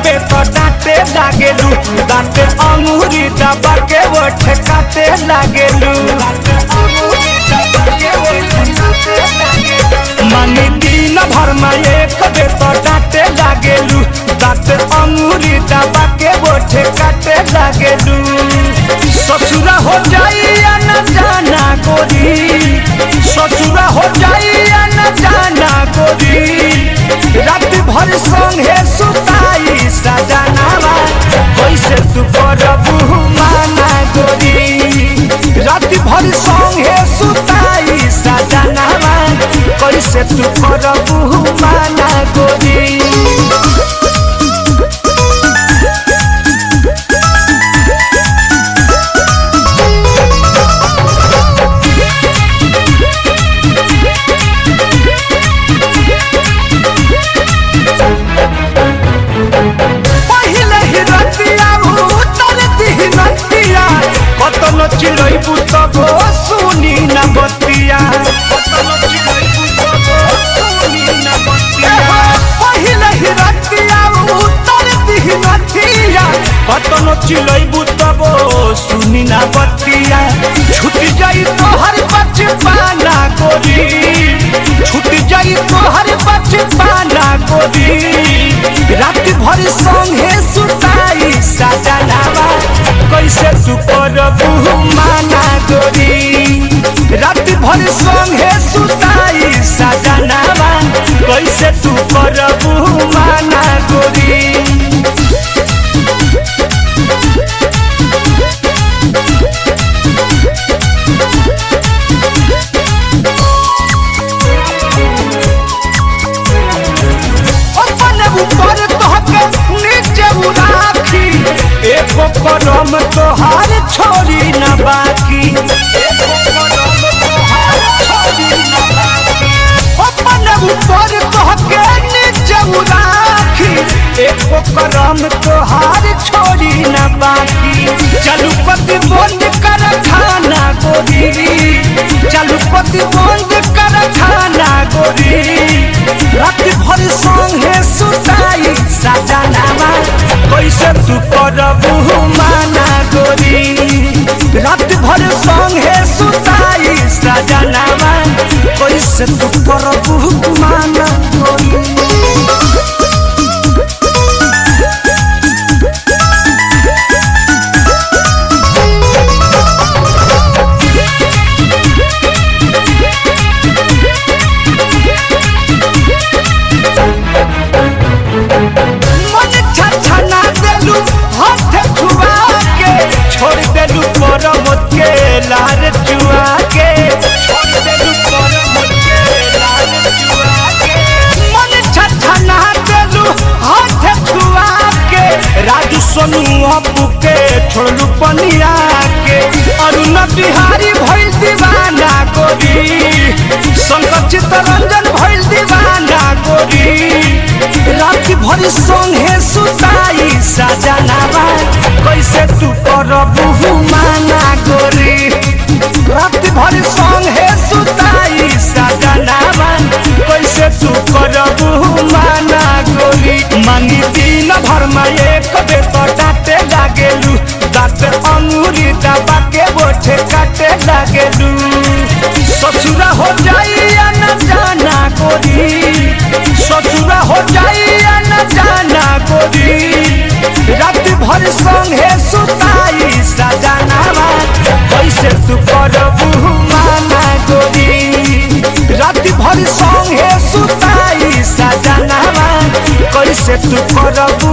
बे तो डांटे लागेलू दांते अंगूरी दबा के ओठ काटे लागेलू मानी दिन भर में एक बे तो डांटे लागेलू दांते अंगूरी दबा के ओठ काटे लागेलू ससुरा हो जाइया न जाना गोरी ससुरा हो जाइया न जाना गोरी रात भर संगे सुताई सजनावा कैसे तू करबू माना गोरी रात भर संगे सुताई सजनावा कैसे तू करबू माना गोरी चिलैबू तब सुनी न बतिया पहिले ही रतिया उतर दिही नथिया कतनो चिलैबू तब सुनी न बतिया छूट जाई तोहर बचपना गोरी छूट जाई तोहर बचपना गोरी रात भर संगे सुताई सजनावा कैसे तू करबू माना गोरी रात भर संगे सुताई सजनावा कैसे तू करबू माना गोरी एको करम तोहार छोड़ी न बाकी अपन ऊपर तोहके नीचे राखी एको करम तोहार छोड़ी न बाकी चलू पति बंद कर खाना गोरी चलू पति बंद कर खाना गोरी रात भर संगे सुताई सजनावा कैसे तू करबू माना गोरी रात भर संगे सुताई सजनावा कैसे तू करबू माना गोरी लार चुआ के छोड़ देलू करम के लार चुआ के मन छछना देलू हाथ छुआ के राजू सोनू अपू के छोड़लू पनिया के अरुण बिहारी भइल दीवाना गोरी शंकर चित्तरंजन भइल दीवाना गोरी रात भर संगे सुताई सजनावा कैसे तू करबू माना गोरी रात भर संगे सुताई सजनावा कैसे तू करबू माना गोरी मानी दिन भर में एक बे तो डांटे लागेलू दांत अंगूरी दबा के ओठ काटे लागेलू ससुरा हो जाइया न जाना गोरी ससुरा हो जाइया न जाना गोरी रात भर संगे सुताई सजनावा कैसे तू करबू माना गोरी रात भर संगे सुताई सजनावा कैसे तू करबू